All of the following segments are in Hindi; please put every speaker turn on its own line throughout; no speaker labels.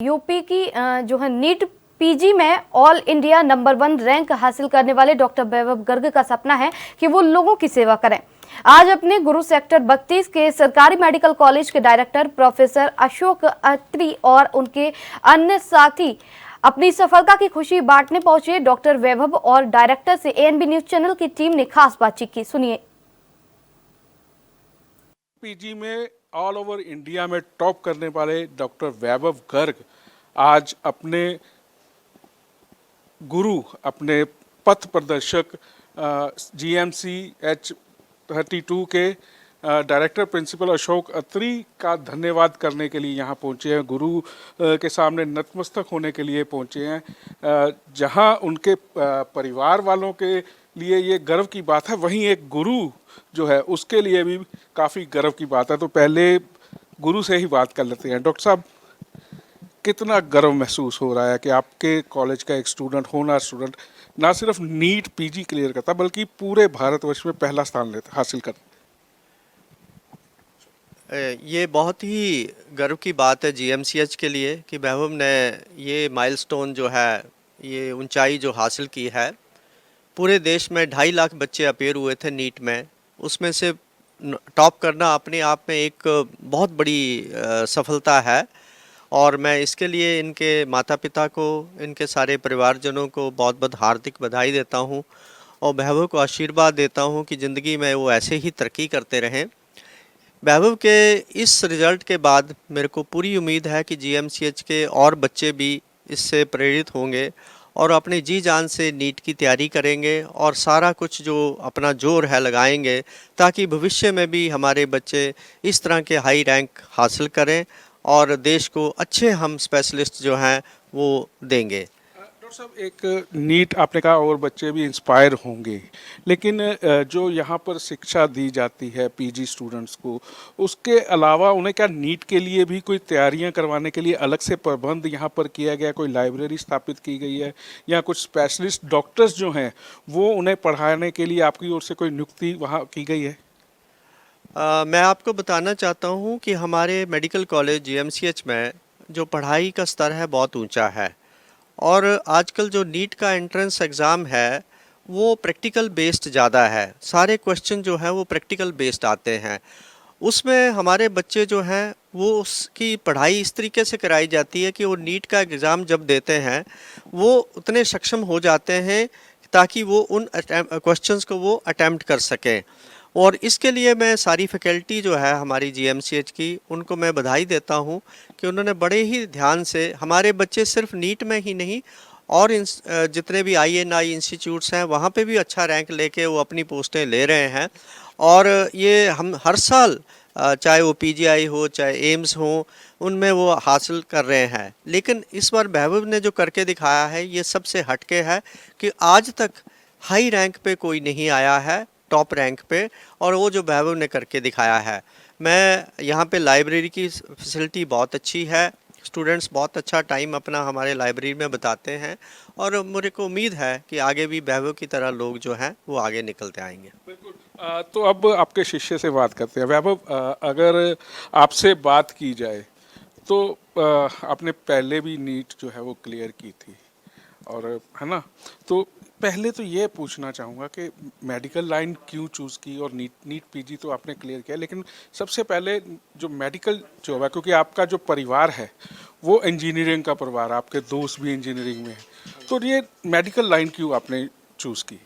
यूपी की जो है नीट पीजी में ऑल इंडिया नंबर 1 रैंक हासिल करने वाले डॉक्टर वैभव गर्ग का सपना है कि वो लोगों की सेवा करें। आज अपने गुरु सेक्टर 32 के सरकारी मेडिकल कॉलेज के डायरेक्टर प्रोफेसर अशोक अत्री और उनके अन्य साथी अपनी सफलता की खुशी बांटने पहुंचे। डॉक्टर वैभव और डायरेक्टर से एएनबी न्यूज चैनल की टीम ने खास बातचीत की, सुनिए।
पीजी में ऑल ओवर इंडिया में टॉप करने वाले डॉक्टर वैभव गर्ग आज अपने गुरु, अपने पथ प्रदर्शक जीएमसी H32 के डायरेक्टर प्रिंसिपल अशोक अत्री का धन्यवाद करने के लिए यहाँ पहुँचे हैं। गुरु के सामने नतमस्तक होने के लिए पहुँचे हैं। जहाँ उनके परिवार वालों के लिए ये गर्व की बात है, वहीं एक गुरु जो है उसके लिए भी काफ़ी गर्व की बात है। तो पहले गुरु से ही बात कर लेते हैं। डॉक्टर साहब, कितना गर्व महसूस हो रहा है कि आपके कॉलेज का एक स्टूडेंट ना सिर्फ नीट पीजी क्लियर करता बल्कि पूरे भारतवर्ष में पहला स्थान हासिल कर।
ये बहुत ही गर्व की बात है जीएमसीएच के लिए कि वैभव ने ये माइलस्टोन जो है, ये ऊंचाई जो हासिल की है। पूरे देश में 2.5 लाख बच्चे अपेयर हुए थे नीट में, उसमें से टॉप करना अपने आप में एक बहुत बड़ी सफलता है। और मैं इसके लिए इनके माता पिता को, इनके सारे परिवारजनों को बहुत बहुत हार्दिक बधाई देता हूँ और वैभव को आशीर्वाद देता हूँ कि ज़िंदगी में वो ऐसे ही तरक्की करते रहें। वैभव के इस रिज़ल्ट के बाद मेरे को पूरी उम्मीद है कि जीएमसीएच के और बच्चे भी इससे प्रेरित होंगे और अपने जी जान से नीट की तैयारी करेंगे और सारा कुछ जो अपना जोर है लगाएंगे ताकि भविष्य में भी हमारे बच्चे इस तरह के हाई रैंक हासिल करें और देश को अच्छे हम स्पेशलिस्ट जो हैं वो देंगे।
डॉक्टर साहब, एक नीट आपने कहा और बच्चे भी इंस्पायर होंगे, लेकिन जो यहाँ पर शिक्षा दी जाती है पीजी स्टूडेंट्स को, उसके अलावा उन्हें क्या नीट के लिए भी कोई तैयारियाँ करवाने के लिए अलग से प्रबंध यहाँ पर किया गया, कोई लाइब्रेरी स्थापित की गई है या कुछ स्पेशलिस्ट डॉक्टर्स जो हैं वो उन्हें पढ़ाने के लिए आपकी ओर से कोई नियुक्ति वहाँ की गई है?
मैं आपको बताना चाहता हूँ कि हमारे मेडिकल कॉलेज जीएमसीएच में जो पढ़ाई का स्तर है बहुत ऊंचा है और आजकल जो नीट का एंट्रेंस एग्ज़ाम है वो प्रैक्टिकल बेस्ड ज़्यादा है। सारे क्वेश्चन जो है वो प्रैक्टिकल बेस्ड आते हैं। उसमें हमारे बच्चे जो हैं वो उसकी पढ़ाई इस तरीके से कराई जाती है कि वो नीट का एग्ज़ाम जब देते हैं वो उतने सक्षम हो जाते हैं ताकि वो उन क्वेश्चंस को वो अटैम्प्ट कर सकें। और इसके लिए मैं सारी फैकल्टी जो है हमारी जीएमसीएच की, उनको मैं बधाई देता हूँ कि उन्होंने बड़े ही ध्यान से हमारे बच्चे सिर्फ नीट में ही नहीं और जितने भी आईएनआई इंस्टीट्यूट्स हैं वहाँ पे भी अच्छा रैंक लेके वो अपनी पोस्टें ले रहे हैं। और ये हम हर साल चाहे वो पीजीआई हो चाहे एम्स हो, उनमें वो हासिल कर रहे हैं। लेकिन इस बार वैभव ने जो करके दिखाया है ये सबसे हटके है कि आज तक हाई रैंक पे कोई नहीं आया है, टॉप रैंक पे, और वो जो वैभव ने करके दिखाया है। मैं यहाँ पे लाइब्रेरी की फैसिलिटी बहुत अच्छी है, स्टूडेंट्स बहुत अच्छा टाइम अपना हमारे लाइब्रेरी में बताते हैं और मुझे को उम्मीद है कि आगे भी वैभव की तरह लोग जो हैं वो आगे निकलते आएंगे।
बिल्कुल। तो अब आपके शिष्य से बात करते हैं। वैभव, अगर आपसे बात की जाए तो आपने पहले भी नीट जो है वो क्लियर की थी और है ना, तो पहले तो ये पूछना चाहूँगा कि मेडिकल लाइन क्यों चूज़ की और नीट पीजी तो आपने क्लियर किया, लेकिन सबसे पहले जो मेडिकल जो है, क्योंकि आपका जो परिवार है वो इंजीनियरिंग का परिवार है, आपके दोस्त भी इंजीनियरिंग में हैं, तो ये मेडिकल लाइन क्यों आपने चूज़ की?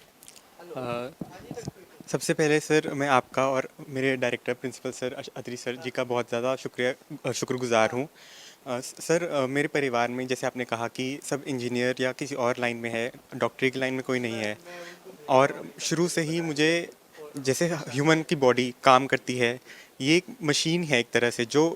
सबसे पहले सर मैं आपका और मेरे डायरेक्टर प्रिंसिपल सर अत्री सर जी का बहुत ज़्यादा शुक्रगुजार हूँ। सर मेरे परिवार में जैसे आपने कहा कि सब इंजीनियर या किसी और लाइन में है, डॉक्टरी की लाइन में कोई नहीं है। और शुरू से ही मुझे जैसे ह्यूमन की बॉडी काम करती है, ये एक मशीन है एक तरह से जो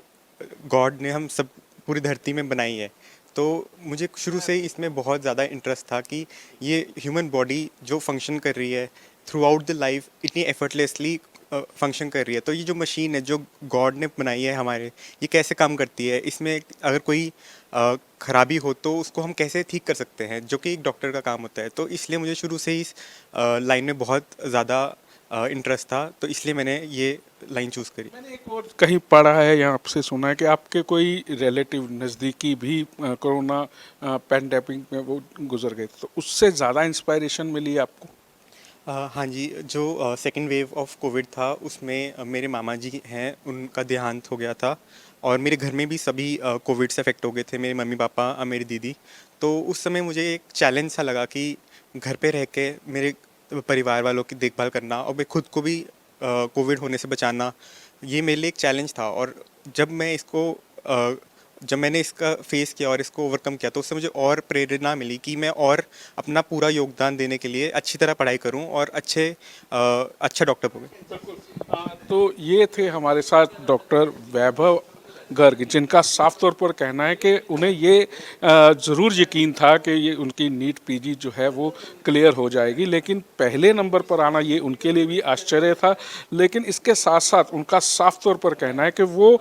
गॉड ने हम सब पूरी धरती में बनाई है। तो मुझे शुरू से ही इसमें बहुत ज़्यादा इंटरेस्ट था कि ये ह्यूमन बॉडी जो फंक्शन कर रही है थ्रू आउट द लाइफ, इतनी एफर्टलेसली फंक्शन कर रही है, तो ये जो मशीन है जो गॉड ने बनाई है हमारे, ये कैसे काम करती है, इसमें अगर कोई खराबी हो तो उसको हम कैसे ठीक कर सकते हैं, जो कि एक डॉक्टर का काम होता है। तो इसलिए मुझे शुरू से ही इस लाइन में बहुत ज़्यादा इंटरेस्ट था, तो इसलिए मैंने ये लाइन चूज़ करी।
मैंने एक और कहीं पढ़ा है या आपसे सुना है कि आपके कोई रिलेटिव नज़दीकी भी कोरोना पैंडेमिक में वो गुजर गए, तो उससे ज़्यादा इंस्पायरेशन मिली आपको?
हाँ जी, जो सेकेंड वेव ऑफ कोविड था उसमें मेरे मामा जी हैं, उनका देहांत हो गया था और मेरे घर में भी सभी कोविड से अफेक्ट हो गए थे, मेरे मम्मी पापा मेरी दीदी। तो उस समय मुझे एक चैलेंज सा लगा कि घर पे रह के मेरे परिवार वालों की देखभाल करना और मैं खुद को भी कोविड होने से बचाना, ये मेरे लिए एक चैलेंज था। और जब मैं इसको जब मैंने इसका फेस किया और इसको ओवरकम किया, तो उससे मुझे और प्रेरणा मिली कि मैं और अपना पूरा योगदान देने के लिए अच्छी तरह पढ़ाई करूं और अच्छा डॉक्टर बनूं।
तो ये थे हमारे साथ डॉक्टर वैभव गर्ग, जिनका साफ तौर पर कहना है कि उन्हें ये ज़रूर यकीन था कि ये उनकी नीट पीजी जो है वो क्लियर हो जाएगी, लेकिन पहले नंबर पर आना ये उनके लिए भी आश्चर्य था। लेकिन इसके साथ साथ उनका साफ तौर पर कहना है कि वो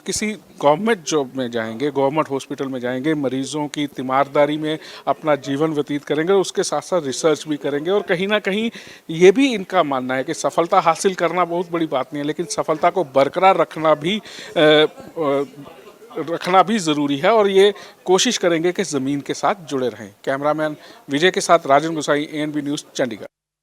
किसी गवर्नमेंट जॉब में जाएंगे, गवर्नमेंट हॉस्पिटल में जाएंगे, मरीजों की तीमारदारी में अपना जीवन व्यतीत करेंगे और उसके साथ साथ रिसर्च भी करेंगे। और कहीं ना कहीं ये भी इनका मानना है कि सफलता हासिल करना बहुत बड़ी बात नहीं है, लेकिन सफलता को बरकरार रखना भी ज़रूरी है और ये कोशिश करेंगे कि ज़मीन के साथ जुड़े रहें। कैमरामैन विजय के साथ राजन गोसाई, ANB न्यूज़, चंडीगढ़।